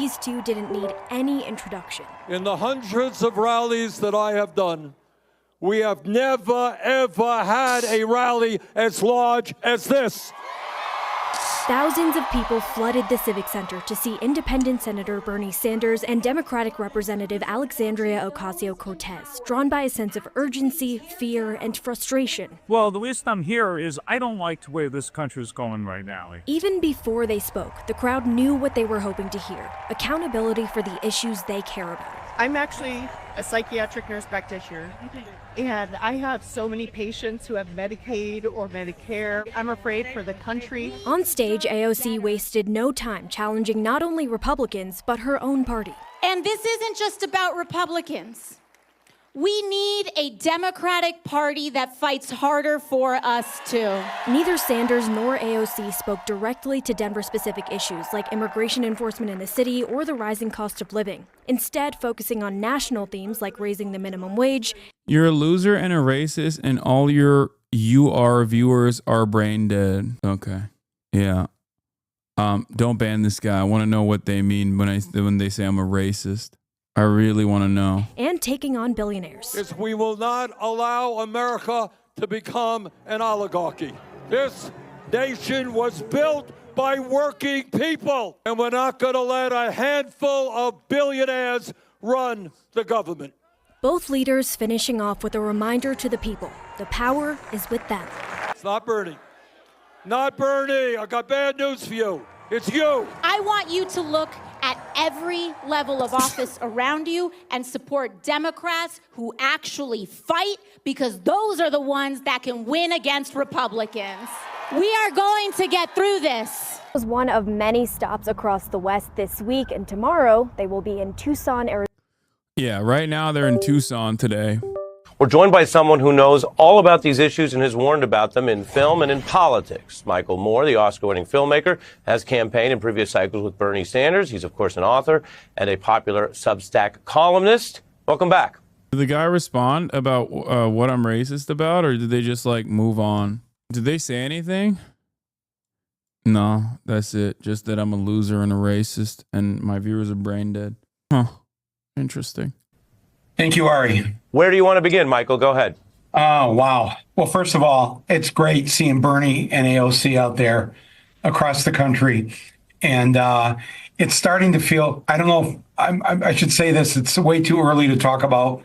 these two didn't need any introduction. In the hundreds of rallies that I have done, we have never, ever had a rally as large as this. Thousands of people flooded the Civic Center to see Independent Senator Bernie Sanders and Democratic Representative Alexandria Ocasio-Cortez, drawn by a sense of urgency, fear, and frustration. Well, the reason I'm here is I don't like the way this country is going right now. Even before they spoke, the crowd knew what they were hoping to hear: accountability for the issues they care about. I'm actually a psychiatric nurse practitioner, and I have so many patients who have Medicaid or Medicare. I'm afraid for the country. On stage, AOC wasted no time challenging not only Republicans, but her own party. And this isn't just about Republicans. We need a Democratic Party that fights harder for us, too. Neither Sanders nor AOC spoke directly to Denver-specific issues like immigration enforcement in the city or the rising cost of living, instead focusing on national themes like raising the minimum wage. You're a loser and a racist, and all your UR viewers are brain dead. Okay. Yeah. Don't ban this guy. I want to know what they mean when they say I'm a racist. I really want to know. And taking on billionaires. We will not allow America to become an oligarchy. This nation was built by working people, and we're not going to let a handful of billionaires run the government. Both leaders finishing off with a reminder to the people: the power is with them. It's not Bernie. Not Bernie. I got bad news for you. It's you. I want you to look at every level of office around you and support Democrats who actually fight, because those are the ones that can win against Republicans. We are going to get through this. It was one of many stops across the West this week, and tomorrow they will be in Tucson, Arizona. Yeah, right now they're in Tucson today. We're joined by someone who knows all about these issues and has warned about them in film and in politics. Michael Moore, the Oscar-winning filmmaker, has campaigned in previous cycles with Bernie Sanders. He's, of course, an author and a popular Substack columnist. Welcome back. Did the guy respond about what I'm racist about, or did they just, like, move on? Did they say anything? No, that's it. Just that I'm a loser and a racist, and my viewers are brain dead. Huh. Interesting. Thank you, Ari. Where do you want to begin, Michael? Go ahead. Oh, wow. Well, first of all, it's great seeing Bernie and AOC out there across the country. And it's starting to feel, I don't know, I should say this, it's way too early to talk about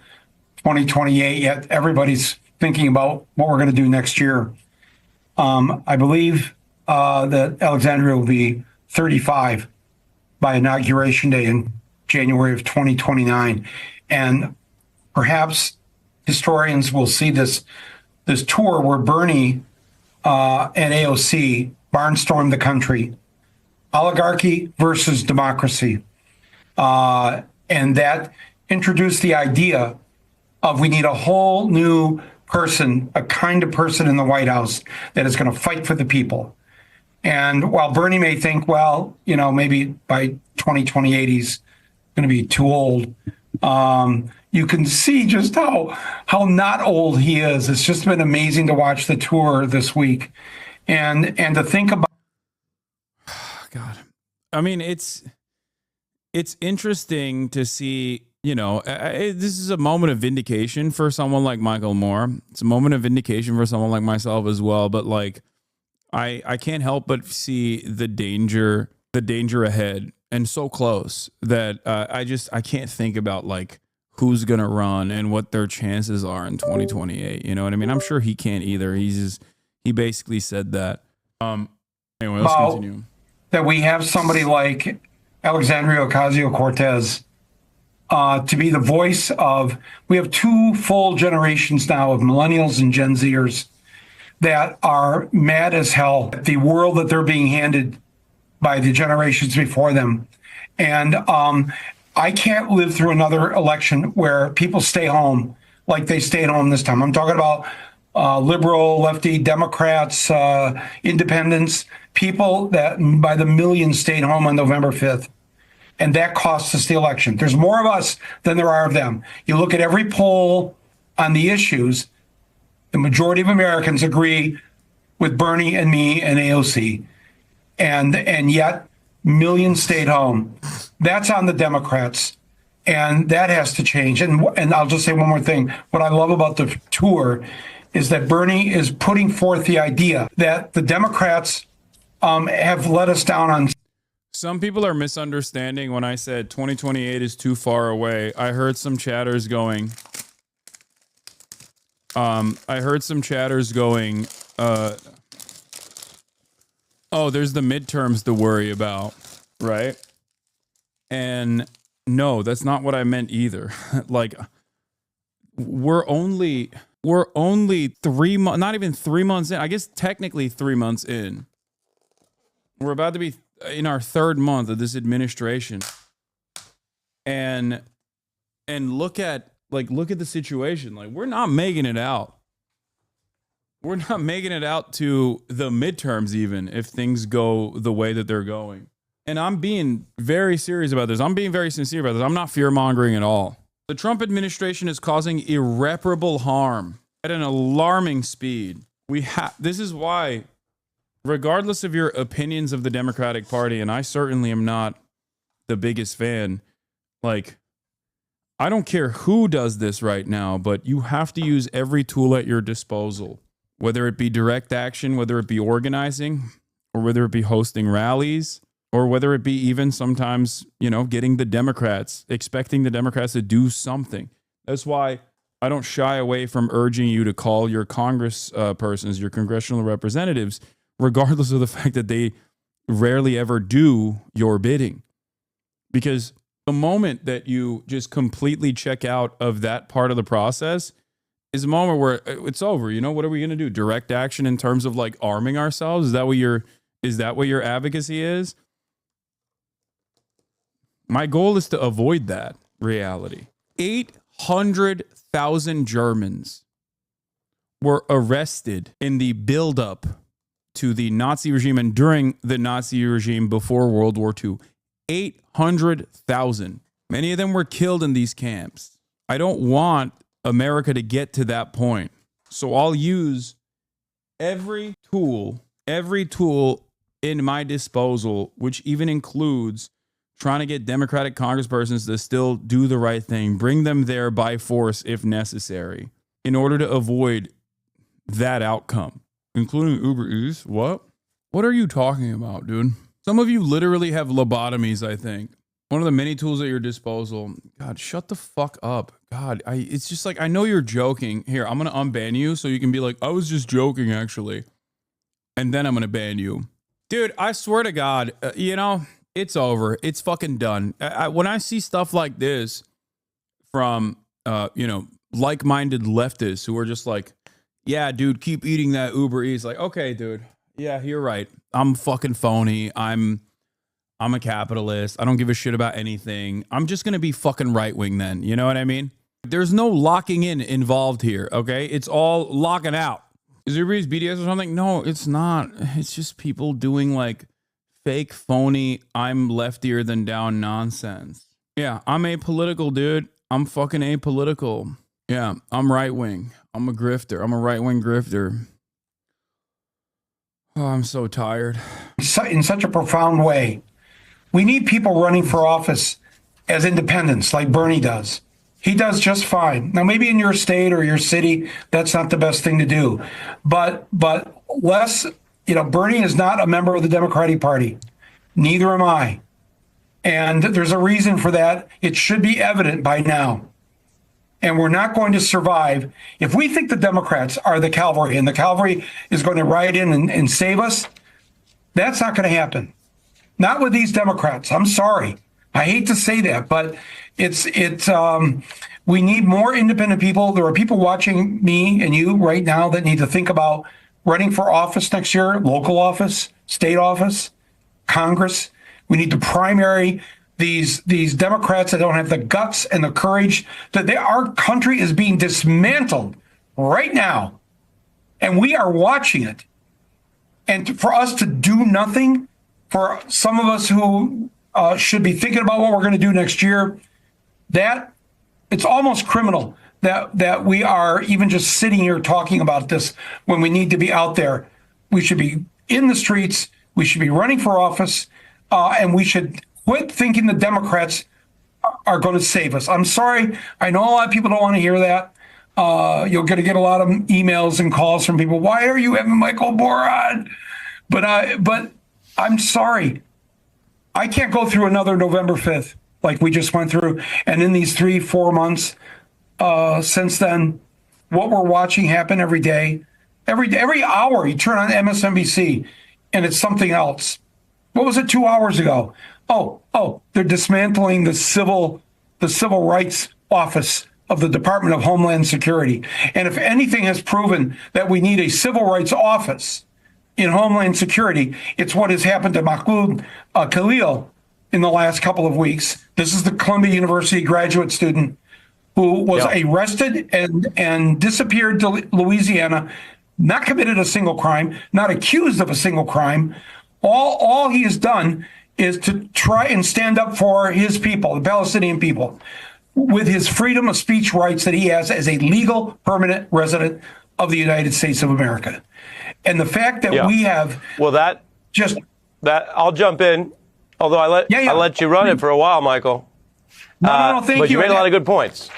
2028 yet. Everybody's thinking about what we're going to do next year. I believe that Alexandria will be 35 by Inauguration Day in January of 2029. And perhaps historians will see this tour where Bernie and AOC barnstormed the country, oligarchy versus democracy. And that introduced the idea of we need a whole new person, a kind of person in the White House that is going to fight for the people. And while Bernie may think, well, you know, maybe by 2028 he's going to be too old, you can see just how not old he is. It's just been amazing to watch the tour this week, and to think about. God, I mean, it's interesting to see. You know, this is a moment of vindication for someone like Michael Moore. It's a moment of vindication for someone like myself as well. But like, I can't help but see the danger ahead, and so close that I can't think about like who's gonna run and what their chances are in 2028. You know what I mean? I'm sure he can't either. He basically said that. Anyway, let's continue. That we have somebody like Alexandria Ocasio-Cortez to be the voice of. We have two full generations now of millennials and Gen Zers that are mad as hell at the world that they're being handed by the generations before them. And I can't live through another election where people stay home like they stayed home this time. I'm talking about liberal, lefty, Democrats, independents, people that by the millions stayed home on November 5th. And that cost us the election. There's more of us than there are of them. You look at every poll on the issues, the majority of Americans agree with Bernie and me and AOC. And yet million stayed home. That's on the Democrats. And that has to change. And I'll just say one more thing. What I love about the tour is that Bernie is putting forth the idea that the Democrats have let us down on. Some people are misunderstanding when I said 2028 is too far away. I heard some chatters going. Oh, there's the midterms to worry about, right? And no, that's not what I meant either. Like, we're only 3 months, not even 3 months in. I guess technically 3 months in. We're about to be in our third month of this administration. And look at the situation. Like, we're not making it out. We're not making it out to the midterms, even if things go the way that they're going. And I'm being very serious about this. I'm being very sincere about this. I'm not fear-mongering at all. The Trump administration is causing irreparable harm at an alarming speed. This is why, regardless of your opinions of the Democratic Party, and I certainly am not the biggest fan, like, I don't care who does this right now, but you have to use every tool at your disposal, whether it be direct action, whether it be organizing, or whether it be hosting rallies, or whether it be even sometimes, getting the Democrats, expecting the Democrats to do something. That's why I don't shy away from urging you to call your persons, your congressional representatives, regardless of the fact that they rarely ever do your bidding. Because the moment that you just completely check out of that part of the process is a moment where it's over. What are we going to do? Direct action in terms of like arming ourselves? Is that what your advocacy is? My goal is to avoid that reality. 800,000 Germans were arrested in the buildup to the Nazi regime and during the Nazi regime before World War II. 800,000. Many of them were killed in these camps. I don't want America to get to that point. So I'll use every tool in my disposal, which even includes trying to get Democratic congresspersons to still do the right thing, bring them there by force if necessary, in order to avoid that outcome, including Uber Eats. What? What are you talking about, dude? Some of you literally have lobotomies, I think. One of the many tools at your disposal. God, shut the fuck up. God, it's just like, I know you're joking. Here, I'm going to unban you so you can be like, I was just joking, actually. And then I'm going to ban you. Dude, I swear to God, it's over. It's fucking done. When I see stuff like this from, like-minded leftists who are just like, yeah, dude, keep eating that Uber Eats. Like, okay, dude. Yeah, you're right. I'm fucking phony. I'm a capitalist. I don't give a shit about anything. I'm just going to be fucking right-wing then. You know what I mean? There's no locking in involved here, okay? It's all locking out. Is everybody's BDS or something? No, it's not. It's just people doing like fake, phony, I'm leftier than down nonsense. Yeah, I'm apolitical, dude. I'm fucking apolitical. Yeah, I'm right-wing. I'm a grifter. I'm a right-wing grifter. Oh, I'm so tired. In such a profound way. We need people running for office as independents like Bernie does. He does just fine. Now, maybe in your state or your city, that's not the best thing to do. But less, Bernie is not a member of the Democratic Party. Neither am I. And there's a reason for that. It should be evident by now. And we're not going to survive. If we think the Democrats are the cavalry and the cavalry is going to ride in and save us, that's not going to happen. Not with these Democrats. I'm sorry. I hate to say that, but we need more independent people. There are people watching me and you right now that need to think about running for office next year, local office, state office, Congress. We need to primary these Democrats that don't have the guts and the courage. Our country is being dismantled right now, and we are watching it. And for us to do nothing, for some of us who should be thinking about what we're going to do next year, that it's almost criminal that we are even just sitting here talking about this when we need to be out there. We should be in the streets. We should be running for office. and we should quit thinking the Democrats are going to save us. I'm sorry. I know a lot of people don't want to hear that. You're going to get a lot of emails and calls from people. Why are you having Michael Moore on? But I'm sorry. I can't go through another November 5th like we just went through. And in these 3-4 months since then, what we're watching happen every day, every hour, you turn on MSNBC and it's something else. What was it 2 hours ago? Oh, they're dismantling the civil rights office of the Department of Homeland Security. And if anything has proven that we need a civil rights office in Homeland Security, it's what has happened to Mahmoud Khalil in the last couple of weeks. This is the Columbia University graduate student who was arrested and disappeared to Louisiana, not committed a single crime, not accused of a single crime. All he has done is to try and stand up for his people, the Palestinian people, with his freedom of speech rights that he has as a legal permanent resident of the United States of America. And the fact that we have I'll jump in, although I let you run it for a while, Michael. No, thank you. But you made a lot of good points.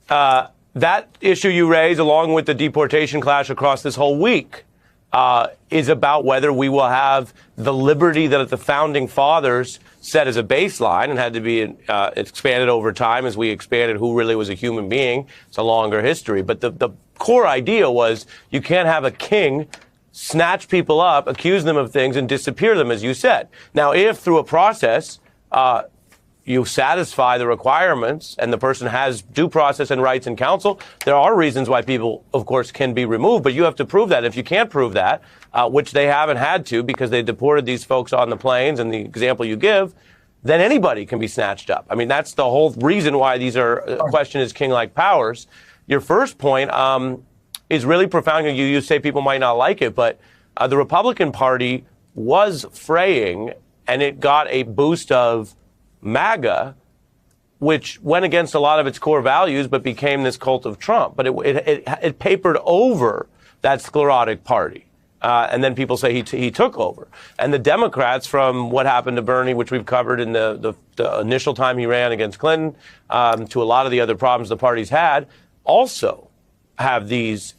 That issue you raised, along with the deportation clash across this whole week, is about whether we will have the liberty that the founding fathers set as a baseline and had to be expanded over time as we expanded who really was a human being. It's a longer history. But the core idea was you can't have a king snatch people up, accuse them of things, and disappear them, as you said. Now, if through a process you satisfy the requirements and the person has due process and rights and counsel, there are reasons why people, of course, can be removed, but you have to prove that. If you can't prove that, which they haven't had to because they deported these folks on the planes and the example you give, then anybody can be snatched up. I mean, that's the whole reason why these are question is king-like powers. Your first point is really profound. You say people might not like it, but the Republican Party was fraying, and it got a boost of MAGA, which went against a lot of its core values, but became this cult of Trump. But it papered over that sclerotic party. And then people say he took over. And the Democrats, from what happened to Bernie, which we've covered in the initial time he ran against Clinton, to a lot of the other problems the party's had, also have these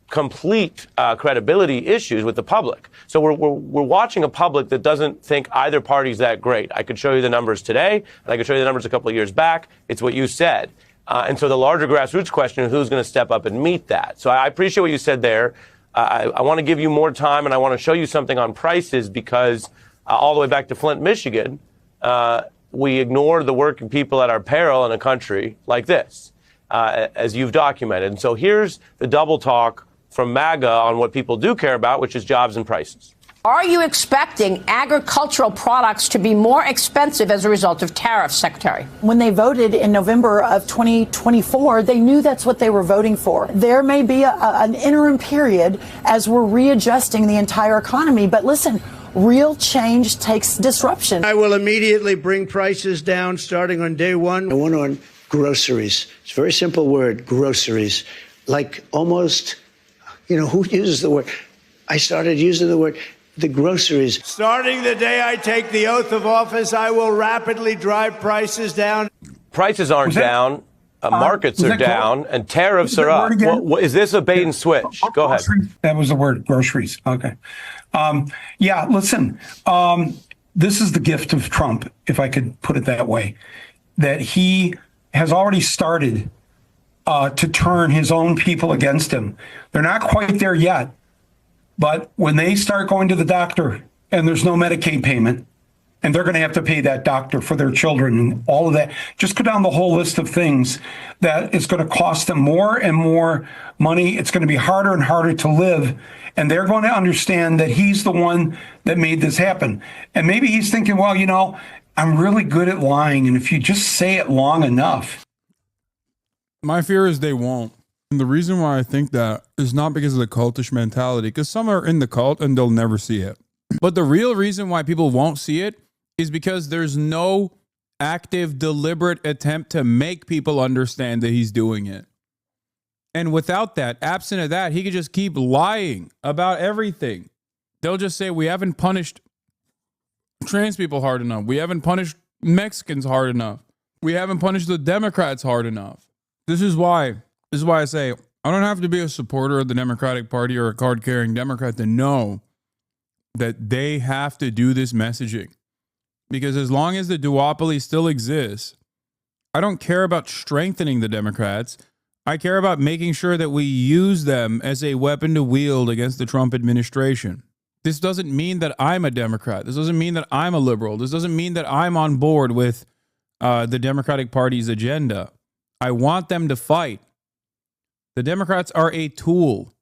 complete credibility issues with the public. So we're watching a public that doesn't think either party's that great. I could show you the numbers today, and I could show you the numbers a couple of years back. It's what you said. And so the larger grassroots question is who's going to step up and meet that. So I appreciate what you said there. I want to give you more time, and I want to show you something on prices because all the way back to Flint, Michigan, we ignore the working people at our peril in a country like this, as you've documented. And so here's the double talk from MAGA on what people do care about, which is jobs and prices. Are you expecting agricultural products to be more expensive as a result of tariffs, Secretary? When they voted in November of 2024, they knew that's what they were voting for. There may be an interim period as we're readjusting the entire economy. But listen, real change takes disruption. I will immediately bring prices down starting on day one. One on groceries. It's a very simple word, groceries. Like almost, who uses the word? I started using the word. The groceries. Starting the day I take the oath of office, I will rapidly drive prices down. Prices aren't down. Markets are down, and tariffs are up. Is this a bait and switch? Go ahead. That was the word, groceries. Okay. Listen, this is the gift of Trump, if I could put it that way, that he has already started to turn his own people against him. They're not quite there yet. But when they start going to the doctor and there's no Medicaid payment, and they're going to have to pay that doctor for their children and all of that, just go down the whole list of things that it's going to cost them more and more money. It's going to be harder and harder to live. And they're going to understand that he's the one that made this happen. And maybe he's thinking, well, I'm really good at lying. And if you just say it long enough. My fear is they won't. And the reason why I think that is not because of the cultish mentality, because some are in the cult and they'll never see it. But the real reason why people won't see it is because there's no active, deliberate attempt to make people understand that he's doing it. And without that, absent of that, he could just keep lying about everything. They'll just say, we haven't punished trans people hard enough. We haven't punished Mexicans hard enough. We haven't punished the Democrats hard enough. This is why I say I don't have to be a supporter of the Democratic Party or a card-carrying Democrat to know that they have to do this messaging. Because as long as the duopoly still exists, I don't care about strengthening the Democrats. I care about making sure that we use them as a weapon to wield against the Trump administration. This doesn't mean that I'm a Democrat. This doesn't mean that I'm a liberal. This doesn't mean that I'm on board with the Democratic Party's agenda. I want them to fight. The Democrats are a tool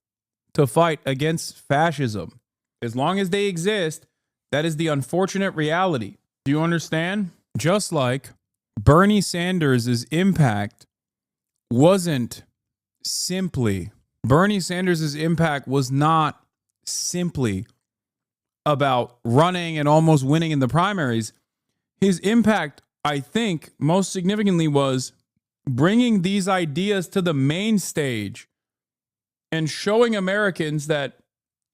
to fight against fascism. As long as they exist, that is the unfortunate reality. Do you understand? Just like Bernie Sanders' impact wasn't simply, Bernie Sanders' impact was not simply about running and almost winning in the primaries. His impact, I think, most significantly was bringing these ideas to the main stage and showing Americans that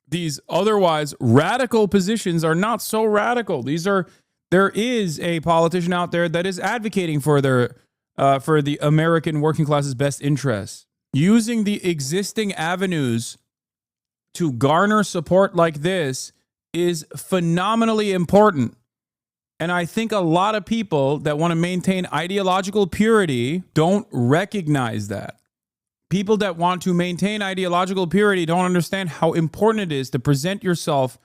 these otherwise radical positions are not so radical. There is a politician out there that is advocating for the American working class's best interests, using the existing avenues to garner support like this is phenomenally important. And I think a lot of people that want to maintain ideological purity don't recognize that. People that want to maintain ideological purity don't understand how important it is to present yourself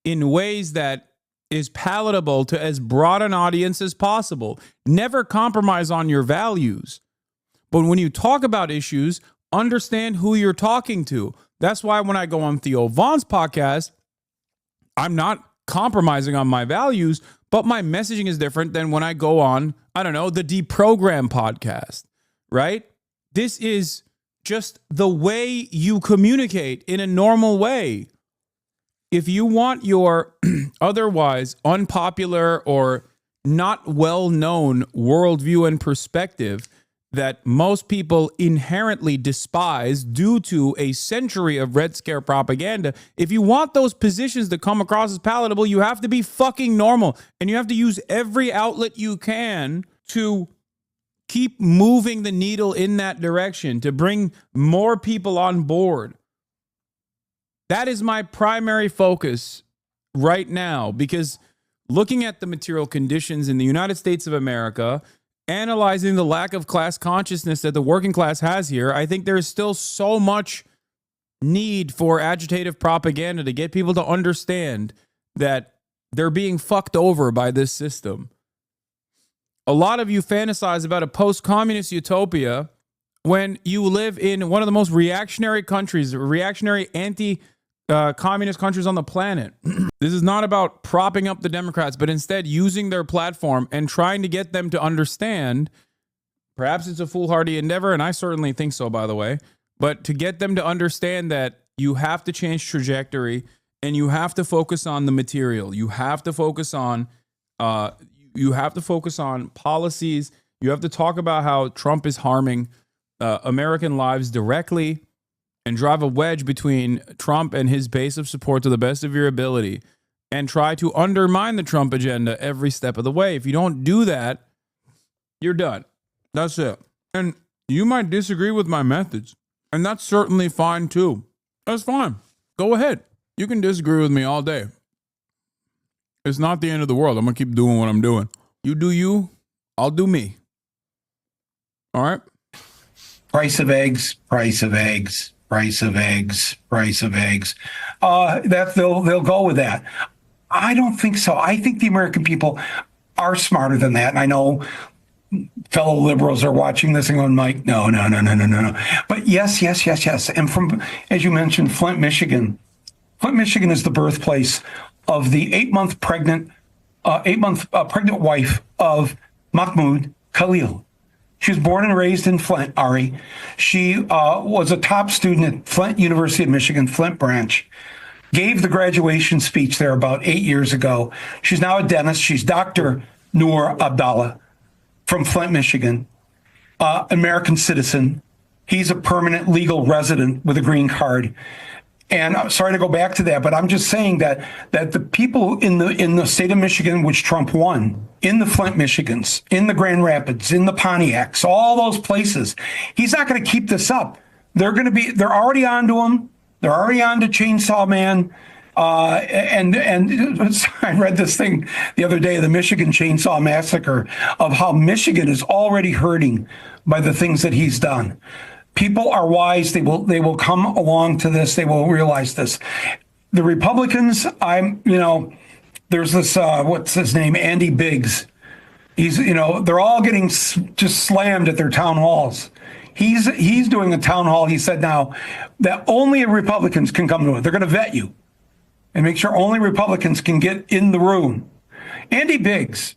in ways that is palatable to as broad an audience as possible. Never compromise on your values. But when you talk about issues, understand who you're talking to. That's why when I go on Theo Vaughn's podcast, I'm not compromising on my values, but my messaging is different than when I go on, I don't know, the Deprogram podcast, right? This is just the way you communicate in a normal way. If you want your otherwise unpopular or not well-known worldview and perspective that most people inherently despise due to a century of Red Scare propaganda, if you want those positions to come across as palatable, you have to be fucking normal. And you have to use every outlet you can to keep moving the needle in that direction, to bring more people on board. That is my primary focus right now, because looking at the material conditions in the United States of America, analyzing the lack of class consciousness that the working class has here, I think there's still so much need for agitative propaganda to get people to understand that they're being fucked over by this system. A lot of you fantasize about a post-communist utopia when you live in one of the most reactionary countries, reactionary anti-communist countries on the planet. This is not about propping up the Democrats, but instead using their platform and trying to get them to understand, perhaps it's a foolhardy endeavor, and I certainly think so, by the way, but to get them to understand that you have to change trajectory and you have to focus on the material. You have to focus on policies. You have to talk about how Trump is harming American lives directly and drive a wedge between Trump and his base of support to the best of your ability and try to undermine the Trump agenda every step of the way. If you don't do that, you're done. That's it. And you might disagree with my methods, and that's certainly fine too. That's fine. Go ahead. You can disagree with me all day. It's not the end of the world. I'm going to keep doing what I'm doing. You do you, I'll do me. All right? Price of eggs, price of eggs, price of eggs, price of eggs. That they'll go with that. I don't think so. I think the American people are smarter than that. And I know fellow liberals are watching this and going, Mike, no. But yes. And from, as you mentioned, Flint, Michigan. Flint, Michigan is the birthplace of the 8-month pregnant wife of Mahmoud Khalil. She was born and raised in Flint, Ari. She was a top student at Flint University of Michigan, Flint branch. Gave the graduation speech there about 8 years ago. She's now a dentist. She's Dr. Noor Abdallah from Flint, Michigan, American citizen. He's a permanent legal resident with a green card. And I'm sorry to go back to that, but I'm just saying that the people in the state of Michigan, which Trump won, in the Flint, Michigans, in the Grand Rapids, in the Pontiacs, all those places, he's not going to keep this up. They're already on to him. They're already on to Chainsaw Man. And I read this thing the other day, the Michigan Chainsaw Massacre, of how Michigan is already hurting by the things that he's done. People are wise. They will come along to this. They will realize this. The Republicans, there's this, what's his name? Andy Biggs. They're all getting just slammed at their town halls. He's doing a town hall. He said now that only Republicans can come to it. They're going to vet you and make sure only Republicans can get in the room. Andy Biggs,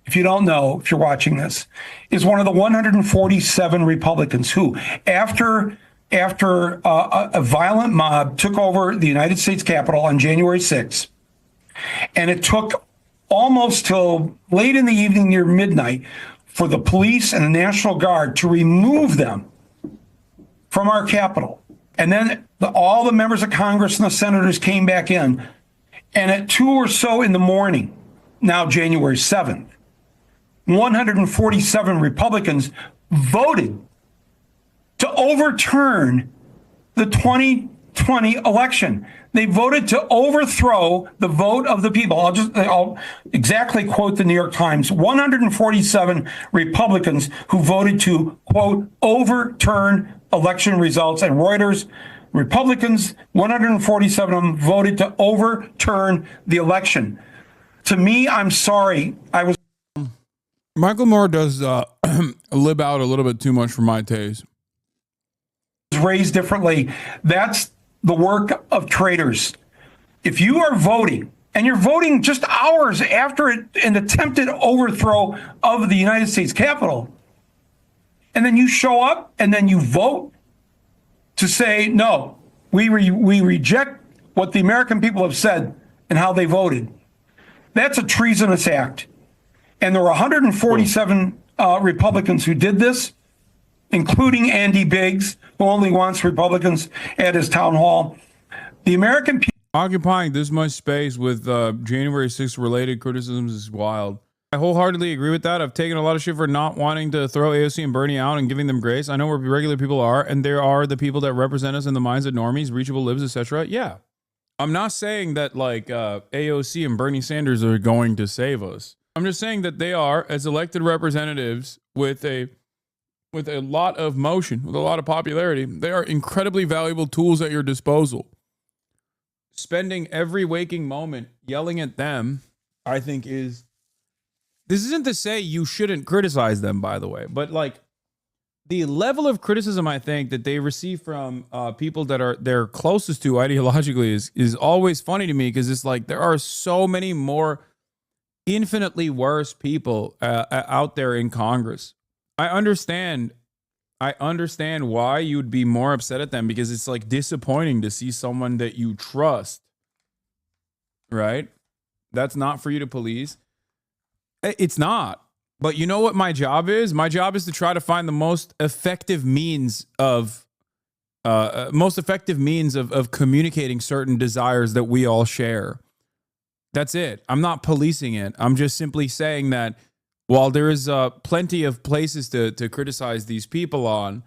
if you don't know, if you're watching this, is one of the 147 Republicans who, after a violent mob took over the United States Capitol on January 6th, and it took almost till late in the evening, near midnight, for the police and the National Guard to remove them from our Capitol. And then all the members of Congress and the senators came back in. And at 2 or so in the morning, now January 7th, 147 Republicans voted to overturn the 2020 election. They voted to overthrow the vote of the people. I'll exactly quote the New York Times. 147 Republicans who voted to, quote, overturn election results. And Reuters, Republicans, 147 of them voted to overturn the election. To me, I'm sorry. Michael Moore does lib out a little bit too much for my taste. Raised differently. That's the work of traitors. If you are voting, and you're voting just hours after an attempted overthrow of the United States Capitol, and then you show up and then you vote to say, no, we reject what the American people have said and how they voted, that's a treasonous act. And there were 147 Republicans who did this, including Andy Biggs, who only wants Republicans at his town hall. The American people occupying this much space with January 6th related criticisms is wild. I wholeheartedly agree with that. I've taken a lot of shit for not wanting to throw AOC and Bernie out and giving them grace. I know where regular people are, and there are the people that represent us in the minds of normies, reachable libs, etc. Yeah. I'm not saying that AOC and Bernie Sanders are going to save us. I'm just saying that they are, as elected representatives with a lot of motion, with a lot of popularity, they are incredibly valuable tools at your disposal. Spending every waking moment yelling at them, I think this isn't to say you shouldn't criticize them, by the way, but the level of criticism I think that they receive from people that they're closest to ideologically is always funny to me, because it's like there are so many more infinitely worse people out there in Congress. I understand why you would be more upset at them, because it's disappointing to see someone that you trust, right? That's not for you to police. It's not. But you know what my job is? My job is to try to find the most effective means of communicating certain desires that we all share. That's it. I'm not policing it. I'm just simply saying that while there is plenty of places to criticize these people on,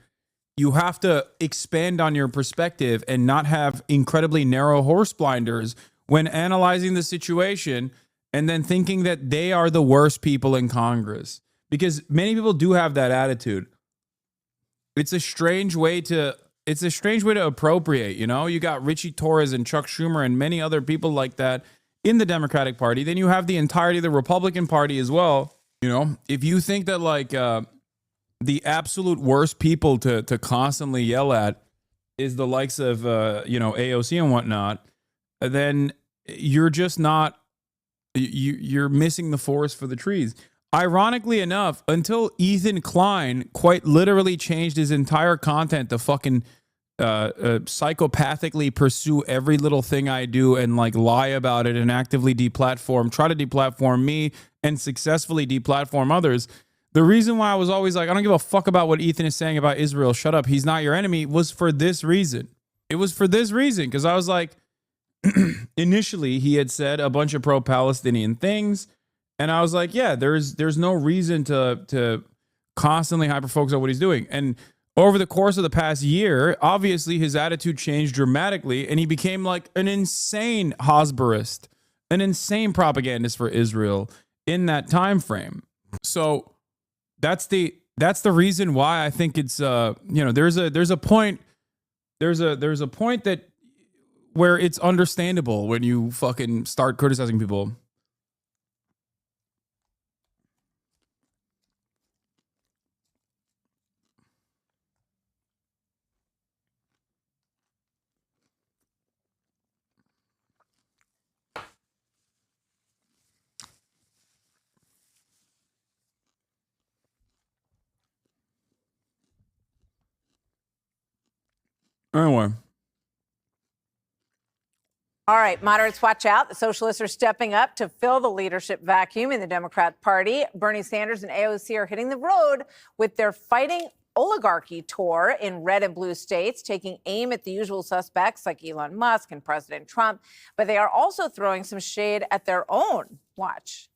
you have to expand on your perspective and not have incredibly narrow horse blinders when analyzing the situation and then thinking that they are the worst people in Congress. Because many people do have that attitude. It's a strange way to appropriate, You got Richie Torres and Chuck Schumer and many other people like that in the Democratic Party. Then you have the entirety of the Republican Party as well. If you think that the absolute worst people to constantly yell at is the likes of AOC and whatnot, then you're just not, you're missing the forest for the trees. Ironically enough, until Ethan Klein quite literally changed his entire content to fucking psychopathically pursue every little thing I do and lie about it and actively try to deplatform me and successfully deplatform others. The reason why I was always I don't give a fuck about what Ethan is saying about Israel, shut up, he's not your enemy, was for this reason. It was for this reason, because I was like, initially he had said a bunch of pro-Palestinian things, and I was like, yeah, there's no reason to constantly hyper-focus on what he's doing. And over the course of the past year, obviously his attitude changed dramatically, and he became like an insane Hosberist, an insane propagandist for Israel in that time frame. So that's the reason why I think it's there's a point that where it's understandable when you fucking start criticizing people. Anyway. All right, moderates, watch out. The socialists are stepping up to fill the leadership vacuum in the Democrat Party. Bernie Sanders and AOC are hitting the road with their Fighting Oligarchy tour in red and blue states, taking aim at the usual suspects like Elon Musk and President Trump. But they are also throwing some shade at their own. Watch.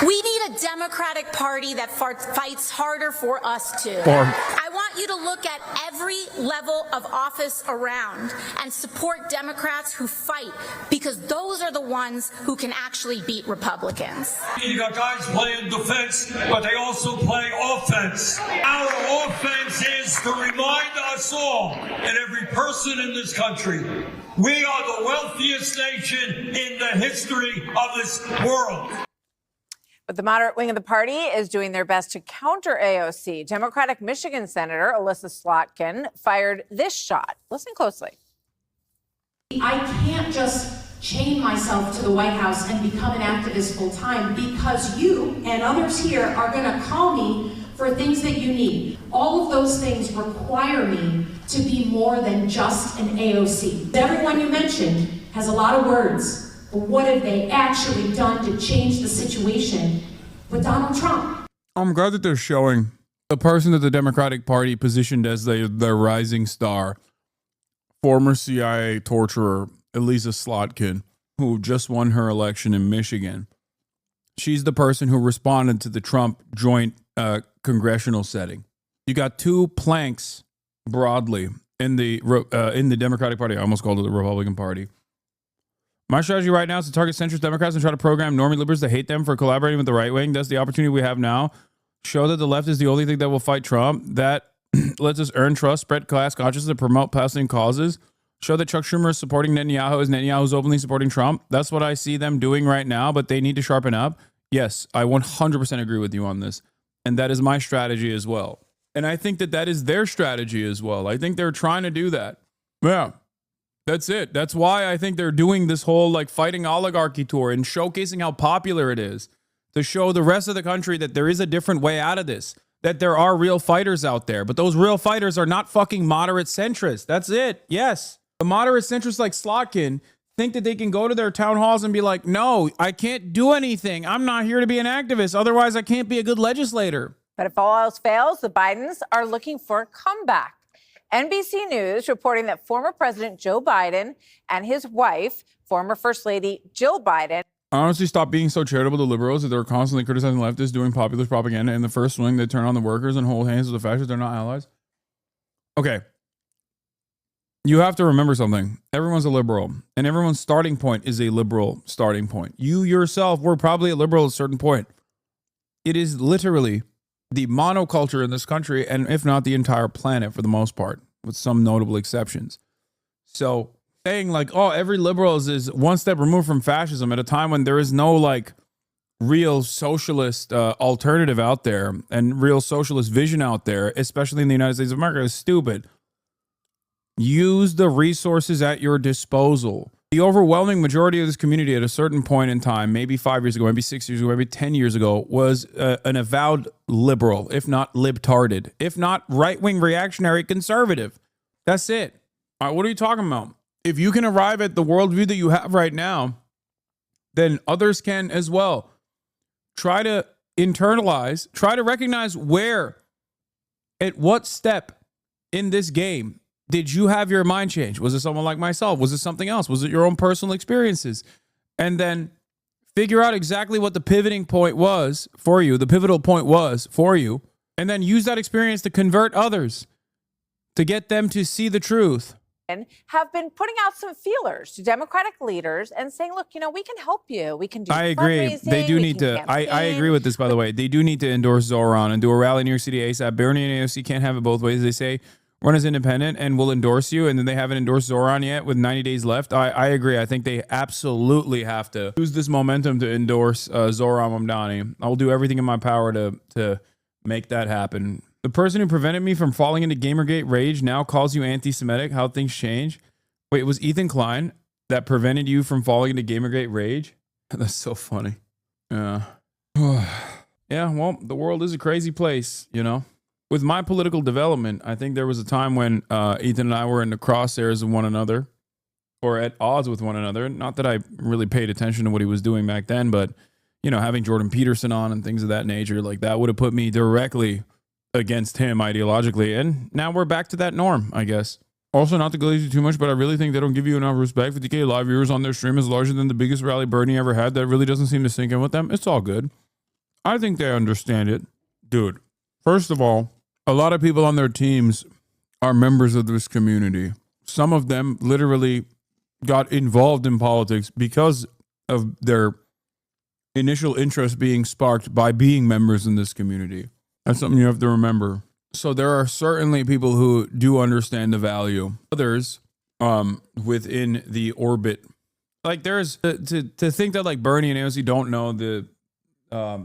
We need a Democratic Party that fights harder for us too. I want you to look at every level of office around and support Democrats who fight, because those are the ones who can actually beat Republicans. You got guys playing defense, but they also play offense. Our offense is to remind us all and every person in this country, we are the wealthiest nation in the history of this world. But the moderate wing of the party is doing their best to counter AOC. Democratic Michigan Senator Alyssa Slotkin fired this shot. Listen closely. I can't just chain myself to the White House and become an activist full time, because you and others here are going to call me for things that you need. All of those things require me to be more than just an AOC. Everyone you mentioned has a lot of words. But what have they actually done to change the situation with Donald Trump? I'm glad that they're showing the person that the Democratic Party positioned as their rising star, former CIA torturer Alyssa Slotkin, who just won her election in Michigan. She's the person who responded to the Trump joint congressional setting. You got two planks broadly in the Democratic Party. I almost called it the Republican Party. My strategy right now is to target centrist Democrats and try to program normie liberals to hate them for collaborating with the right wing. That's the opportunity we have now. Show that the left is the only thing that will fight Trump. That lets us earn trust, spread class consciousness, and promote Palestinian causes. Show that Chuck Schumer is supporting Netanyahu as Netanyahu is openly supporting Trump. That's what I see them doing right now, but they need to sharpen up. Yes, I 100% agree with you on this. And that is my strategy as well. And I think that is their strategy as well. I think they're trying to do that. Yeah. That's it. That's why I think they're doing this whole like Fighting Oligarchy tour and showcasing how popular it is, to show the rest of the country that there is a different way out of this, that there are real fighters out there. But those real fighters are not fucking moderate centrists. That's it. Yes. The moderate centrists like Slotkin think that they can go to their town halls and be like, no, I can't do anything. I'm not here to be an activist. Otherwise, I can't be a good legislator. But if all else fails, the Bidens are looking for a comeback. NBC News reporting that former President Joe Biden and his wife, former First Lady Jill Biden. I honestly stopped being so charitable to liberals that they're constantly criticizing leftists, doing populist propaganda. In the first swing, they turn on the workers and hold hands with the fascists. They're not allies. Okay. You have to remember something. Everyone's a liberal, and everyone's starting point is a liberal starting point. You yourself were probably a liberal at a certain point. It is literally the monoculture in this country, and if not the entire planet for the most part, with some notable exceptions. So saying like, oh, every liberal is one step removed from fascism at a time when there is no like real socialist alternative out there and real socialist vision out there, especially in the United States of America, is stupid. Use the resources at your disposal. The overwhelming majority of this community at a certain point in time, maybe 5 years ago, maybe 6 years ago, maybe 10 years ago, was an avowed liberal, if not libtarded, if not right-wing reactionary conservative. That's it. All right, what are you talking about? If you can arrive at the worldview that you have right now, then others can as well. Try to internalize, try to recognize where, at what step in this game Did you have your mind change? Was it someone like myself? Was it something else? Was it your own personal experiences? And then figure out exactly what the pivoting point was for you, the pivotal point was for you, and then use that experience to convert others, to get them to see the truth. Have been putting out some feelers to Democratic leaders and saying, look, we can help you. We can do I agree. They do need to. I agree with this, by the way. They do need to endorse Zoran and do a rally in New York City ASAP. Bernie and AOC can't have it both ways. They say, run as independent and we'll endorse you. And then they haven't endorsed Zoran yet with 90 days left. I agree. I think they absolutely have to use this momentum to endorse Zoran Mamdani. I will do everything in my power to make that happen. The person who prevented me from falling into Gamergate rage now calls you anti-Semitic. How things change. Wait, it was Ethan Klein that prevented you from falling into Gamergate rage? That's so funny. Yeah. Yeah, well, the world is a crazy place, With my political development, I think there was a time when Ethan and I were in the crosshairs of one another or at odds with one another. Not that I really paid attention to what he was doing back then, but, having Jordan Peterson on and things of that nature, like that would have put me directly against him ideologically. And now we're back to that norm, I guess. Also, not to glaze you too much, but I really think they don't give you enough respect. 50K live viewers on their stream is larger than the biggest rally Bernie ever had. That really doesn't seem to sink in with them. It's all good. I think they understand it. Dude, first of all, a lot of people on their teams are members of this community. Some of them literally got involved in politics because of their initial interest being sparked by being members in this community. That's something you have to remember. So there are certainly people who do understand the value. Others within the orbit. Like there's to think that like Bernie and AOC don't know the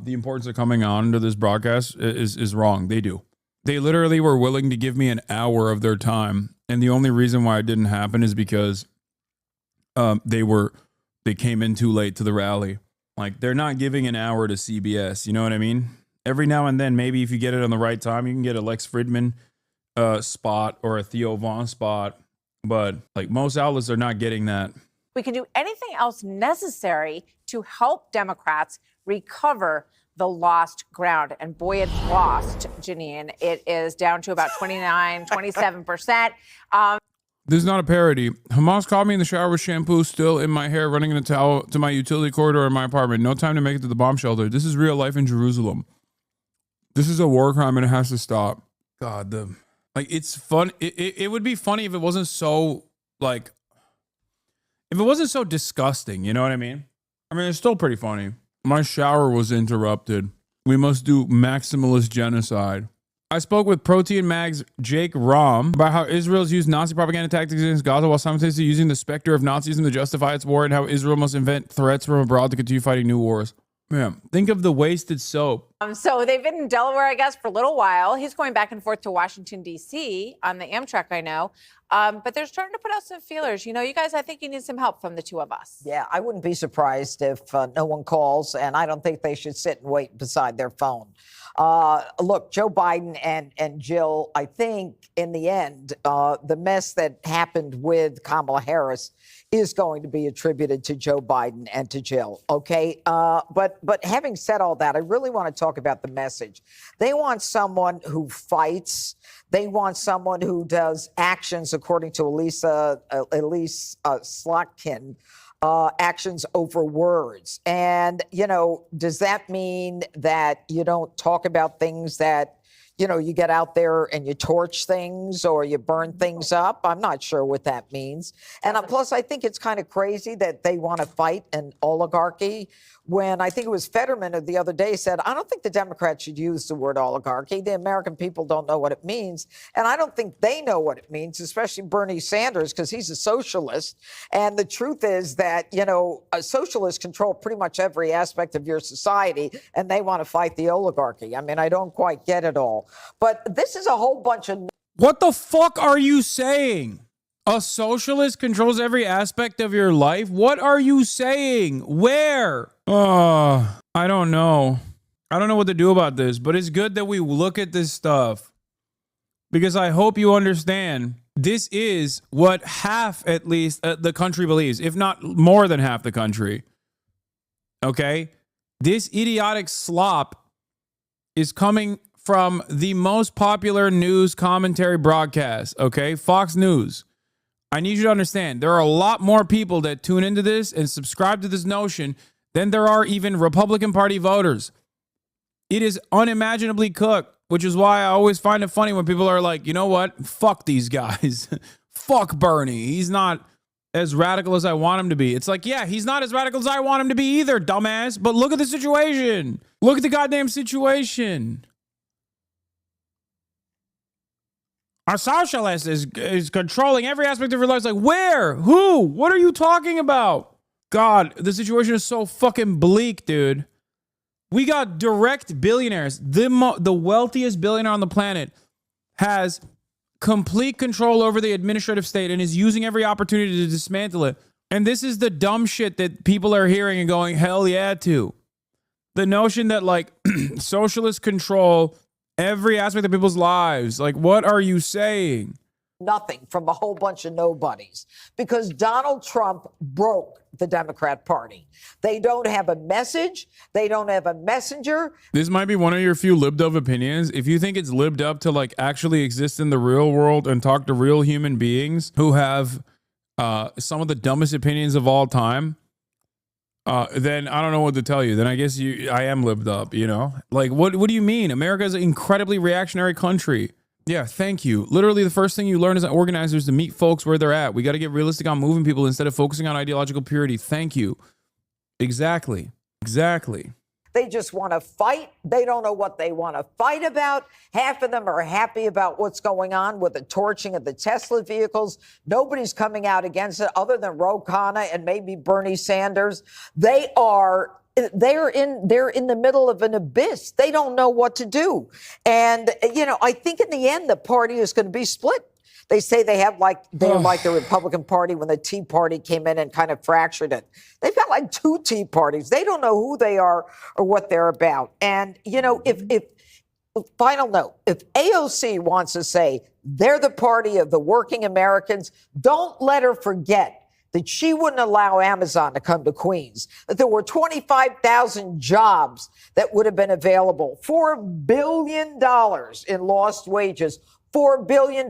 importance of coming on to this broadcast is wrong. They do. They literally were willing to give me an hour of their time. And the only reason why it didn't happen is because they came in too late to the rally. Like they're not giving an hour to CBS. You know what I mean? Every now and then, maybe if you get it on the right time, you can get a Lex Fridman spot or a Theo Vaughn spot. But like most outlets are not getting that. We can do anything else necessary to help Democrats recover the lost ground. And boy, it's lost, Janine. It is down to about 27%. This is not a parody. Hamas caught me in the shower with shampoo still in my hair, running in a towel to my utility corridor in my apartment. No time to make it to the bomb shelter. This is real life in Jerusalem. This is a war crime and it has to stop. God, it's fun. It would be funny if it wasn't so disgusting. You know what I mean? I mean, it's still pretty funny. My shower was interrupted. We must do maximalist genocide. I spoke with Protein Mag's Jake Rom about how Israel's used Nazi propaganda tactics against Gaza while simultaneously using the specter of Nazism to justify its war, and how Israel must invent threats from abroad to continue fighting new wars. Man, think of the wasted soap. So they've been in Delaware, I guess, for a little while. He's going back and forth to Washington, D.C. on the Amtrak, I know. But they're starting to put out some feelers. You guys, I think you need some help from the two of us. Yeah, I wouldn't be surprised if no one calls, and I don't think they should sit and wait beside their phone. Look, Joe Biden and Jill, I think in the end, the mess that happened with Kamala Harris is going to be attributed to Joe Biden and to Jill. OK, but having said all that, I really want to talk about the message. They want someone who fights. They want someone who does actions, according to Elise Slotkin, actions over words. And, does that mean that you don't talk about things that, you get out there and you torch things or you burn things up? I'm not sure what that means. And plus, I think it's kind of crazy that they want to fight an oligarchy when I think it was Fetterman who the other day said, I don't think the Democrats should use the word oligarchy. The American people don't know what it means. And I don't think they know what it means, especially Bernie Sanders, because he's a socialist. And the truth is that, socialists control pretty much every aspect of your society, and they want to fight the oligarchy. I mean, I don't quite get it all. But this is a whole bunch of... What the fuck are you saying? A socialist controls every aspect of your life? What are you saying? Where? I don't know. I don't know what to do about this, but it's good that we look at this stuff because I hope you understand this is what half, at least, the country believes, if not more than half the country. Okay? This idiotic slop is coming from the most popular news commentary broadcast, okay? Fox News. I need you to understand, there are a lot more people that tune into this and subscribe to this notion than there are even Republican Party voters. It is unimaginably cooked, which is why I always find it funny when people are like, you know what? Fuck these guys. Fuck Bernie. He's not as radical as I want him to be. It's like, yeah, he's not as radical as I want him to be either, dumbass. But look at the situation. Look at the goddamn situation. A socialist is controlling every aspect of your life. It's like, where? Who? What are you talking about? God, the situation is so fucking bleak, dude. We got direct billionaires. The wealthiest billionaire on the planet has complete control over the administrative state and is using every opportunity to dismantle it. And this is the dumb shit that people are hearing and going, hell yeah, to. The notion that, like, socialists control every aspect of people's lives. Like, what are you saying? Nothing from a whole bunch of nobodies because Donald Trump broke the Democrat Party. They don't have a message. They don't have a messenger. This might be one of your few libbed up opinions. If you think it's libbed up to, like, actually exist in the real world and talk to real human beings who have some of the dumbest opinions of all time, then I don't know what to tell you. Then I guess I am libbed up, you know? Like, what do you mean? America is an incredibly reactionary country. Yeah, thank you. Literally, the first thing you learn as an organizer is to meet folks where they're at. We got to get realistic on moving people instead of focusing on ideological purity. Thank you. Exactly. They just want to fight. They don't know what they want to fight about. Half of them are happy about what's going on with the torching of the Tesla vehicles. Nobody's coming out against it other than Ro Khanna and maybe Bernie Sanders. They're in the middle of an abyss. They don't know what to do. And, you know, I think in the end, the party is going to be split. They say they're like the Republican Party when the Tea Party came in and kind of fractured it. They've got like two Tea Parties. They don't know who they are or what they're about. And, you know, if final note, if AOC wants to say they're the party of the working Americans, don't let her forget that she wouldn't allow Amazon to come to Queens, that there were 25,000 jobs that would have been available, $4 billion in lost wages, $4 billion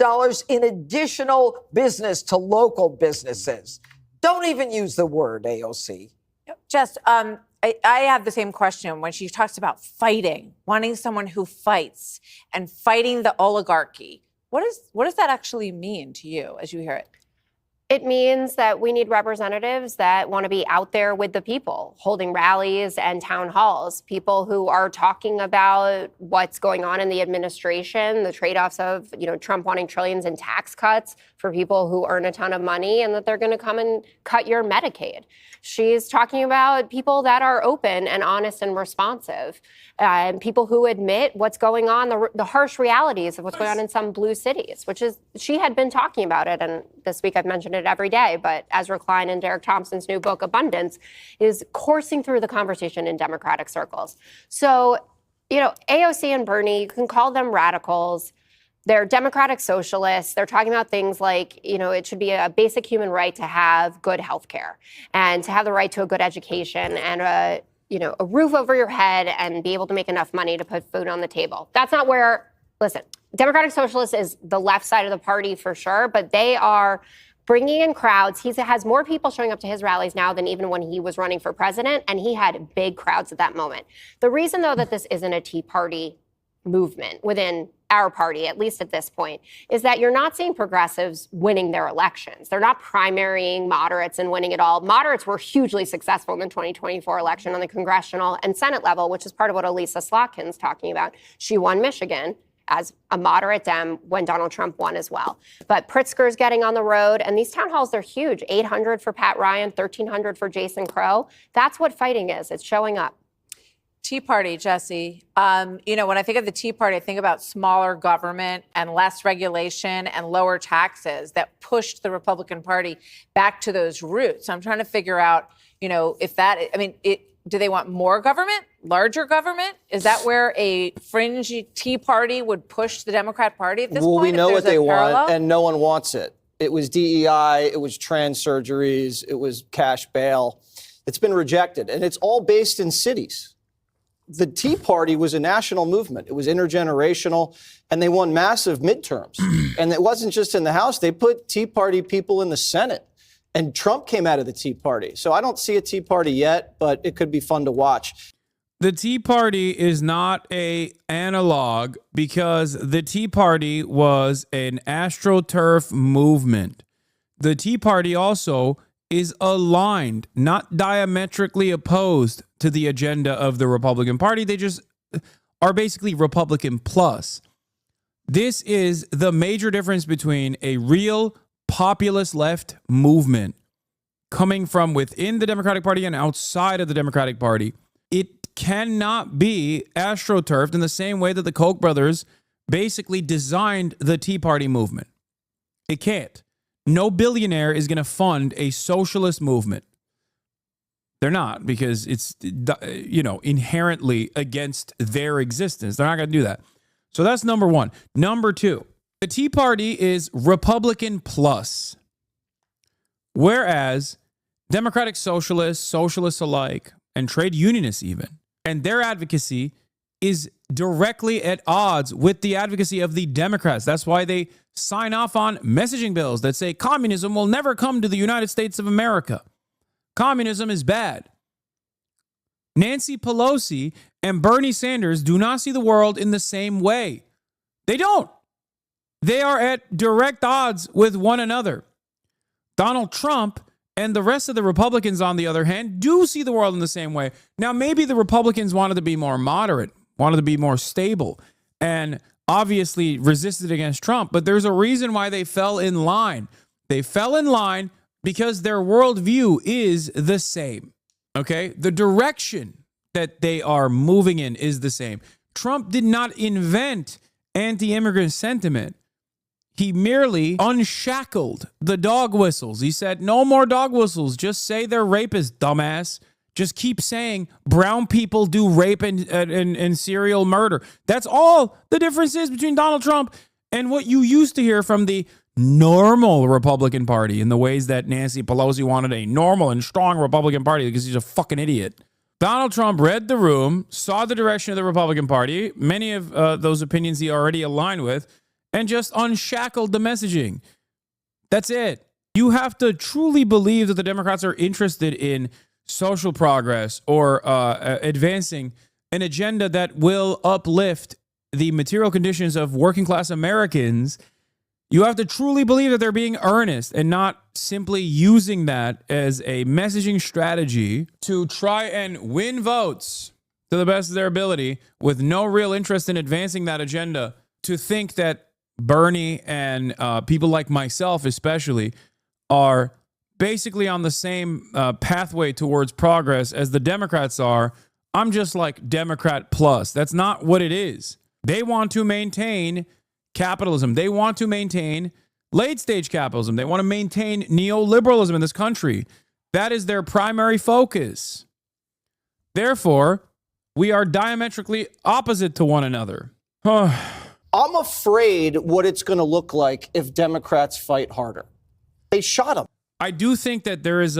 in additional business to local businesses. Don't even use the word AOC. Just, I have the same question when she talks about fighting, wanting someone who fights and fighting the oligarchy. What does that actually mean to you as you hear it? It means that we need representatives that want to be out there with the people, holding rallies and town halls, people who are talking about what's going on in the administration, the trade-offs of, you know, Trump wanting trillions in tax cuts for people who earn a ton of money and that they're going to come and cut your Medicaid. She's talking about people that are open and honest and responsive, and people who admit what's going on, the harsh realities of what's going on in some blue cities, which is, she had been talking about it. And this week I've mentioned it every day, but Ezra Klein and Derek Thompson's new book, Abundance, is coursing through the conversation in Democratic circles. So, you know, AOC and Bernie, you can call them radicals. They're democratic socialists. They're talking about things like, you know, it should be a basic human right to have good health care and to have the right to a good education and a roof over your head and be able to make enough money to put food on the table. That's not where, listen, Democratic Socialists is the left side of the party for sure, but they are bringing in crowds. He has more people showing up to his rallies now than even when he was running for president, and he had big crowds at that moment. The reason, though, that this isn't a Tea Party movement within our party, at least at this point, is that you're not seeing progressives winning their elections. They're not primarying moderates and winning it all. Moderates were hugely successful in the 2024 election on the congressional and Senate level, which is part of what Elisa Slotkin's talking about. She won Michigan as a moderate Dem when Donald Trump won as well. But Pritzker's getting on the road, and these town halls, they're huge. 800 for Pat Ryan, 1,300 for Jason Crow. That's what fighting is. It's showing up. Tea Party, Jesse. You know, when I think of the Tea Party, I think about smaller government and less regulation and lower taxes that pushed the Republican Party back to those roots. I'm trying to figure out, you know, if that, I mean, do they want more government, larger government? Is that where a fringe Tea Party would push the Democrat Party at this point? Well, we know what they parallel? want, and no one wants it. It was DEI, it was trans surgeries, it was cash bail. It's been rejected, and it's all based in cities. the Tea Party was a national movement. It was intergenerational, and they won massive midterms. And it wasn't just in the House. They put Tea Party people in the Senate. And Trump came out of the Tea Party. So I don't see a Tea Party yet, but it could be fun to watch. The Tea Party is not an analog because the Tea Party was an AstroTurf movement. The Tea Party also is aligned, not diametrically opposed to the agenda of the Republican Party. They just are basically Republican plus. This is the major difference between a real populist left movement coming from within the Democratic Party and outside of the Democratic Party. It cannot be AstroTurfed in the same way that the Koch brothers basically designed the Tea Party movement. It can't. No billionaire is going to fund a socialist movement. They're not, because it's, inherently against their existence. They're not going to do that. So that's number one. Number two, the Tea Party is Republican plus, whereas Democratic socialists, socialists alike, and trade unionists even, and their advocacy is directly at odds with the advocacy of the Democrats. That's why they sign off on messaging bills that say communism will never come to the United States of America. Communism is bad. Nancy Pelosi and Bernie Sanders do not see the world in the same way. They don't. They are at direct odds with one another. Donald Trump and the rest of the Republicans, on the other hand, do see the world in the same way. Now, maybe the Republicans wanted to be more moderate, wanted to be more stable, and obviously resisted against Trump, but there's a reason why they fell in line. They fell in line because their worldview is the same, okay? The direction that they are moving in is the same. Trump did not invent anti-immigrant sentiment. He merely unshackled the dog whistles. He said, no more dog whistles. Just say they're rapists, dumbass. Just keep saying brown people do rape and serial murder. That's all the difference is between Donald Trump and what you used to hear from the normal Republican Party in the ways that Nancy Pelosi wanted a normal and strong Republican Party because he's a fucking idiot. Donald Trump read the room, saw the direction of the Republican Party, many of those opinions he already aligned with, and just unshackled the messaging. That's it. You have to truly believe that the Democrats are interested in social progress or advancing an agenda that will uplift the material conditions of working class Americans. You have to truly believe that they're being earnest and not simply using that as a messaging strategy to try and win votes to the best of their ability with no real interest in advancing that agenda, to think that Bernie and people like myself especially are basically on the same pathway towards progress as the Democrats are. I'm just like Democrat plus. That's not what it is. They want to maintain capitalism. They want to maintain late stage capitalism. They want to maintain neoliberalism in this country. That is their primary focus. Therefore, we are diametrically opposite to one another. I'm afraid what it's going to look like if Democrats fight harder. They shot him. I do think that there is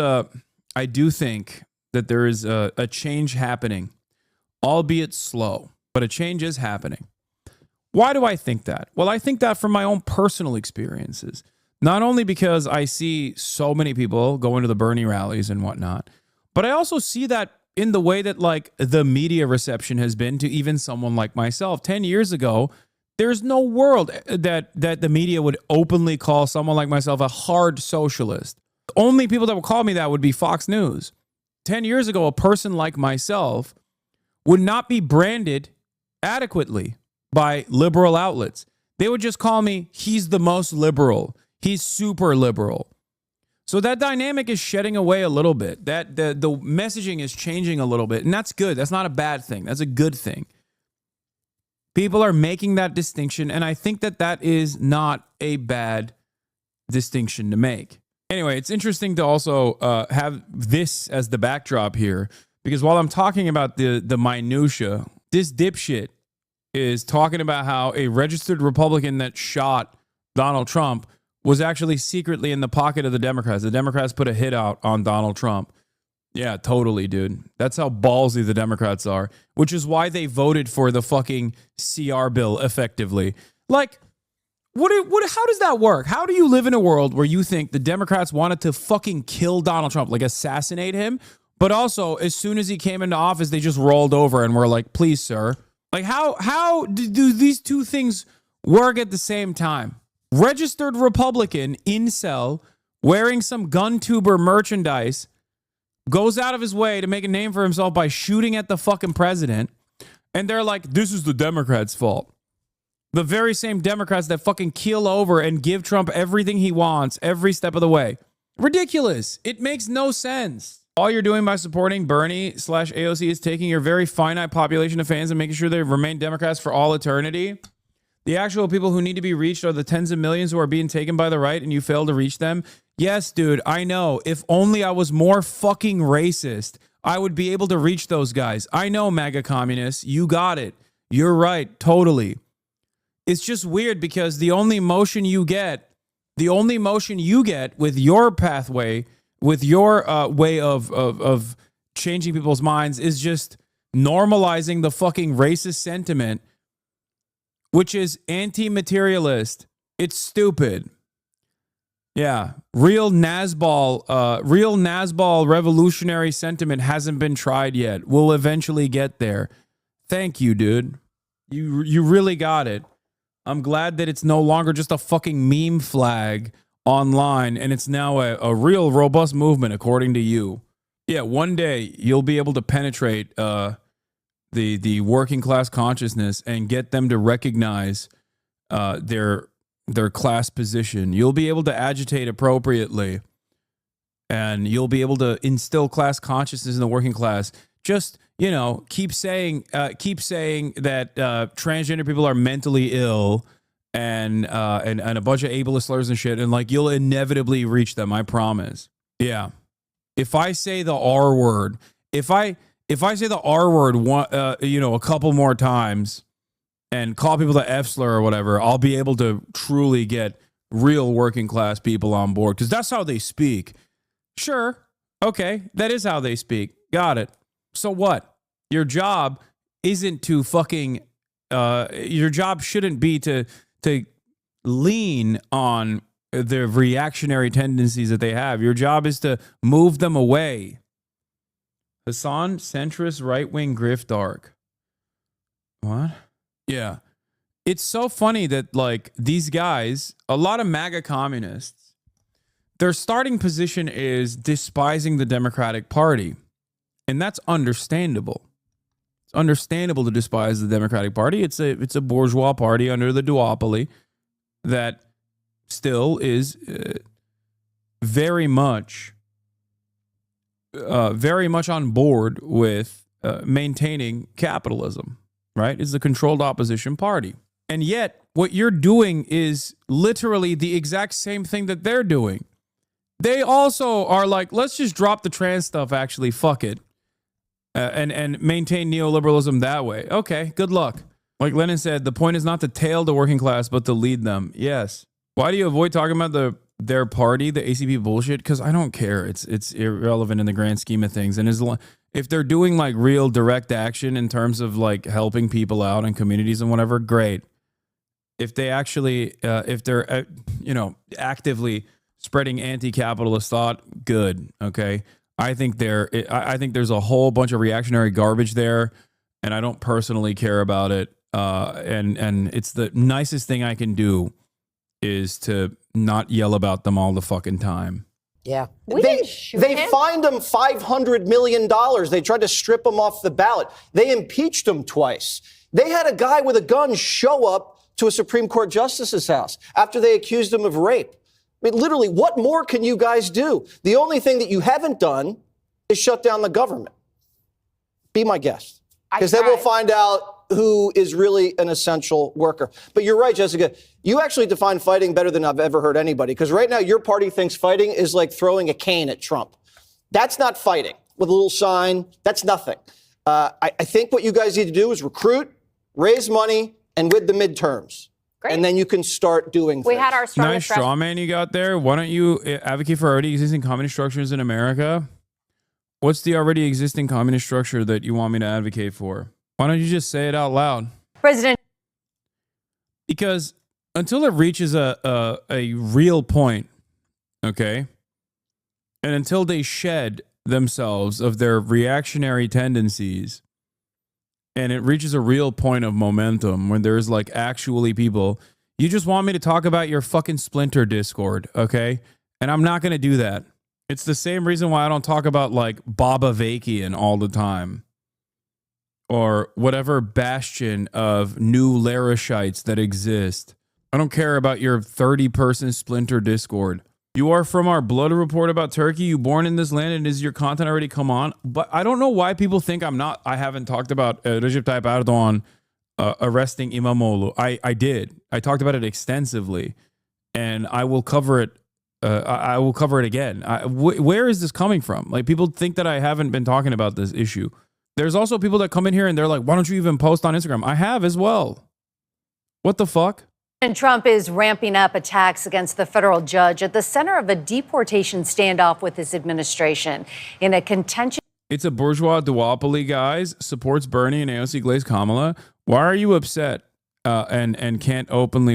a change happening, albeit slow, but a change is happening. Why do I think that? Well, I think that from my own personal experiences, not only because I see so many people going to the Bernie rallies and whatnot, but I also see that in the way that like the media reception has been to even someone like myself. 10 years ago, there's no world that the media would openly call someone like myself a hard socialist. The only people that would call me that would be Fox News. 10 years ago, a person like myself would not be branded adequately by liberal outlets. They would just call me, he's the most liberal. He's super liberal. So that dynamic is shedding away a little bit. That the messaging is changing a little bit, and that's good. That's not a bad thing. That's a good thing. People are making that distinction, and I think that is not a bad distinction to make. Anyway, it's interesting to also have this as the backdrop here, because while I'm talking about the minutia, this dipshit is talking about how a registered Republican that shot Donald Trump was actually secretly in the pocket of the Democrats. The Democrats put a hit out on Donald Trump. Yeah, totally, dude. That's how ballsy the Democrats are, which is why they voted for the fucking CR bill effectively. Like, how does that work? How do you live in a world where you think the Democrats wanted to fucking kill Donald Trump, like assassinate him, but also as soon as he came into office, they just rolled over and were like, please, sir. Like, how do these two things work at the same time? Registered Republican incel wearing some gun tuber merchandise goes out of his way to make a name for himself by shooting at the fucking president. And they're like, this is the Democrats' fault. The very same Democrats that fucking keel over and give Trump everything he wants every step of the way. Ridiculous. It makes no sense. All you're doing by supporting Bernie/AOC is taking your very finite population of fans and making sure they remain Democrats for all eternity. The actual people who need to be reached are the tens of millions who are being taken by the right and you fail to reach them. Yes, dude, I know. If only I was more fucking racist, I would be able to reach those guys. I know, MAGA communists. You got it. You're right. Totally. It's just weird because the only motion you get with your pathway, with your way of changing people's minds is just normalizing the fucking racist sentiment, which is anti-materialist. It's stupid. Yeah, real Nazball revolutionary sentiment hasn't been tried yet. We'll eventually get there. Thank you, dude. You really got it. I'm glad that it's no longer just a fucking meme flag online, and it's now a real robust movement, according to you. Yeah, one day you'll be able to penetrate the working class consciousness and get them to recognize their class position. You'll be able to agitate appropriately, and you'll be able to instill class consciousness in the working class. Just, keep saying that transgender people are mentally ill and a bunch of ableist slurs and shit, and like you'll inevitably reach them. I promise. Yeah. If I say the R word, if I say the R word a couple more times and call people the F slur or whatever, I'll be able to truly get real working class people on board because that's how they speak. Sure. Okay. That is how they speak. Got it. So what? Your job isn't to fucking, your job shouldn't be to lean on the reactionary tendencies that they have. Your job is to move them away. Hassan, centrist, right-wing griftarch. What? Yeah. It's so funny that, like, these guys, a lot of MAGA communists, their starting position is despising the Democratic Party. And that's understandable. It's understandable to despise the Democratic Party. It's a bourgeois party under the duopoly that still is very much on board with maintaining capitalism, right? It's a controlled opposition party. And yet, what you're doing is literally the exact same thing that they're doing. They also are like, let's just drop the trans stuff, actually, fuck it. And maintain neoliberalism that way. Okay, good luck. Like Lenin said, the point is not to tail the working class, but to lead them. Yes. Why do you avoid talking about their party, the ACP bullshit? Because I don't care. It's irrelevant in the grand scheme of things. And if they're doing like real direct action in terms of like helping people out in communities and whatever, great. If they actually, if they're actively spreading anti-capitalist thought, good. Okay. I think there's a whole bunch of reactionary garbage there, and I don't personally care about it. And it's the nicest thing I can do is to not yell about them all the fucking time. Yeah. They fined him $500 million. They tried to strip him off the ballot. They impeached him twice. They had a guy with a gun show up to a Supreme Court justice's house after they accused him of rape. I mean, literally, what more can you guys do? The only thing that you haven't done is shut down the government. Be my guest. Because then we'll find out who is really an essential worker. But you're right, Jessica. You actually define fighting better than I've ever heard anybody. Because right now, your party thinks fighting is like throwing a cane at Trump. That's not fighting with a little sign. That's nothing. I think what you guys need to do is recruit, raise money, and with the midterms. Great. And then you can start doing things. We had our nice straw man you got there. Why don't you advocate for already existing communist structures in America? What's the already existing communist structure that you want me to advocate for? Why don't you just say it out loud? President. Because until it reaches a real point, okay, and until they shed themselves of their reactionary tendencies, and it reaches a real point of momentum when there's like actually people, you just want me to talk about your fucking Splinter Discord, okay? And I'm not going to do that. It's the same reason why I don't talk about like Baba Vakian all the time. Or whatever bastion of new Larishites that exist. I don't care about your 30-person Splinter Discord. You are from our blood report about Turkey. You born in this land, and is your content already come on? But I don't know why people think I haven't talked about Recep Tayyip Erdogan arresting Imamoglu. I did. I talked about it extensively, and I will cover it. I will cover it again. Where is this coming from? Like, people think that I haven't been talking about this issue. There's also people that come in here and they're like, why don't you even post on Instagram? I have as well. What the fuck? And Trump is ramping up attacks against the federal judge at the center of a deportation standoff with his administration in a contentious. It's a bourgeois duopoly, guys. Supports Bernie and AOC Glaze Kamala. Why are you upset and can't openly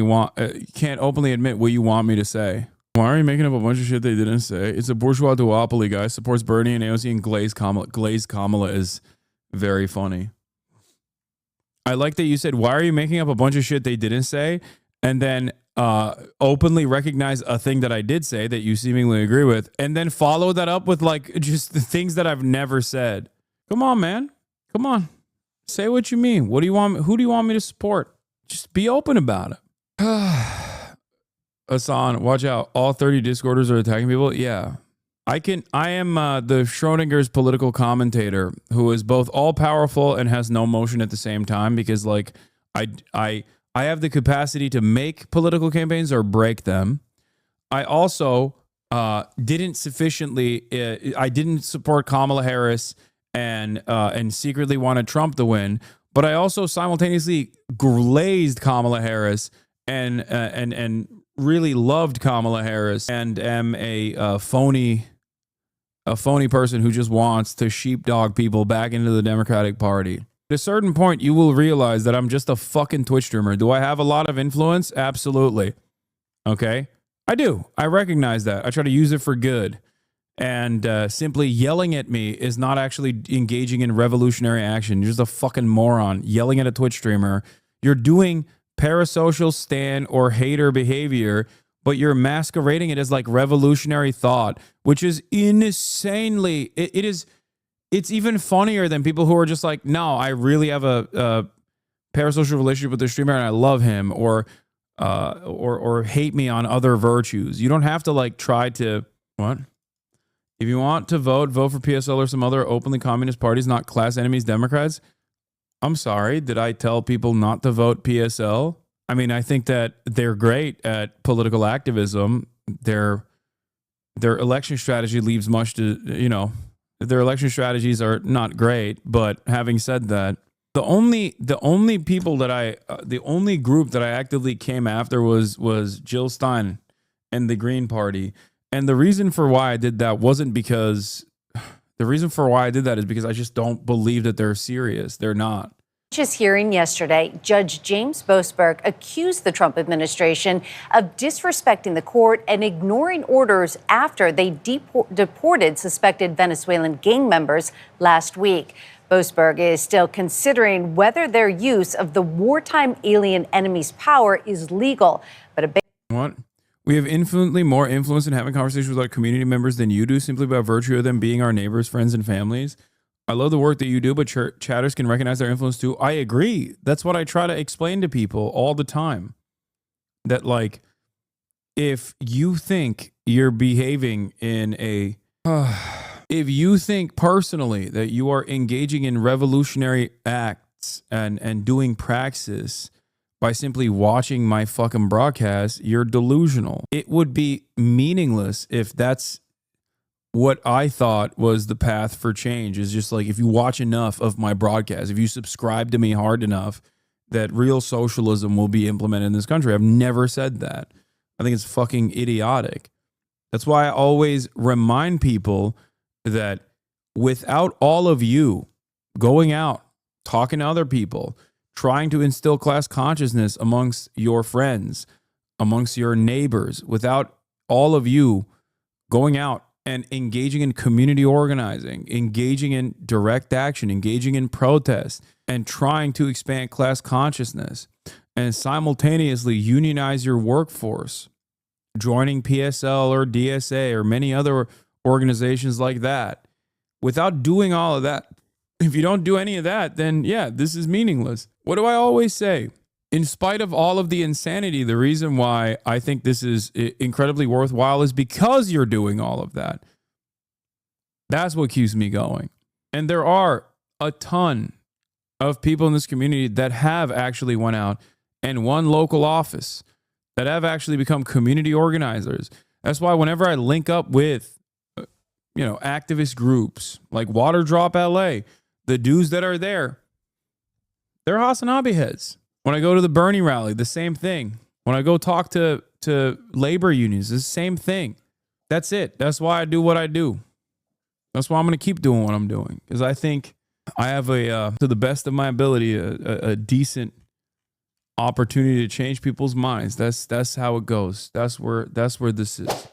admit what you want me to say? Why are you making up a bunch of shit they didn't say? It's a bourgeois duopoly, guys. Supports Bernie and AOC and Glaze Kamala. Glaze Kamala is very funny. I like that you said, why are you making up a bunch of shit they didn't say? And then openly recognize a thing that I did say that you seemingly agree with. And then follow that up with like just the things that I've never said. Come on, man. Come on. Say what you mean. What do you want? Who do you want me to support? Just be open about it. Hassan, watch out. All 30 Discorders are attacking people. Yeah. I am the Schrodinger's political commentator who is both all powerful and has no motion at the same time, because like I have the capacity to make political campaigns or break them. I also didn't support Kamala Harris and secretly wanted Trump to win, but I also simultaneously glazed Kamala Harris and really loved Kamala Harris and am a phony person who just wants to sheepdog people back into the Democratic Party. At a certain point, you will realize that I'm just a fucking Twitch streamer. Do I have a lot of influence? Absolutely. Okay? I do. I recognize that. I try to use it for good. And simply yelling at me is not actually engaging in revolutionary action. You're just a fucking moron yelling at a Twitch streamer. You're doing parasocial stan or hater behavior, but you're masquerading it as like revolutionary thought, which is insanely, it's even funnier than people who are just like, no, I really have a parasocial relationship with the streamer and I love him, or hate me on other virtues. You don't have to like try to, what? If you want to vote for PSL or some other openly communist parties, not class enemies Democrats. I'm sorry, did I tell people not to vote PSL? I mean, I think that they're great at political activism. Their election strategy leaves much to, their election strategies are not great. But having said that, the only group that I actively came after was Jill Stein and the Green Party. And the reason for why I did that wasn't because the reason for why I did that is because I just don't believe that they're serious. They're not. Just hearing yesterday, Judge James Boasberg accused the Trump administration of disrespecting the court and ignoring orders after they deported suspected Venezuelan gang members last week. Boasberg is still considering whether their use of the wartime alien enemy's power is legal. But what? We have infinitely more influence in having conversations with our community members than you do, simply by virtue of them being our neighbors, friends, and families. I love the work that you do, but chatters can recognize their influence too. I agree. That's what I try to explain to people all the time. That like, if you think you're behaving in a, if you think personally that you are engaging in revolutionary acts and doing praxis by simply watching my fucking broadcast, you're delusional. It would be meaningless if that's what I thought was the path for change, is just like, if you watch enough of my broadcast, if you subscribe to me hard enough, that real socialism will be implemented in this country. I've never said that. I think it's fucking idiotic. That's why I always remind people that without all of you going out, talking to other people, trying to instill class consciousness amongst your friends, amongst your neighbors, without all of you going out and engaging in community organizing, engaging in direct action, engaging in protest, and trying to expand class consciousness and simultaneously unionize your workforce, joining PSL or DSA or many other organizations like that. Without doing all of that, if you don't do any of that, then yeah, this is meaningless. What do I always say? In spite of all of the insanity, the reason why I think this is incredibly worthwhile is because you're doing all of that. That's what keeps me going. And there are a ton of people in this community that have actually went out and won local office, that have actually become community organizers. That's why whenever I link up with, activist groups like Water Drop LA, the dudes that are there, they're Hasanabi heads. When I go to the Bernie rally, the same thing. When I go talk to labor unions, the same thing. That's it. That's why I do what I do. That's why I'm going to keep doing what I'm doing, because I think I have to the best of my ability, a decent opportunity to change people's minds. That's how it goes. That's where this is.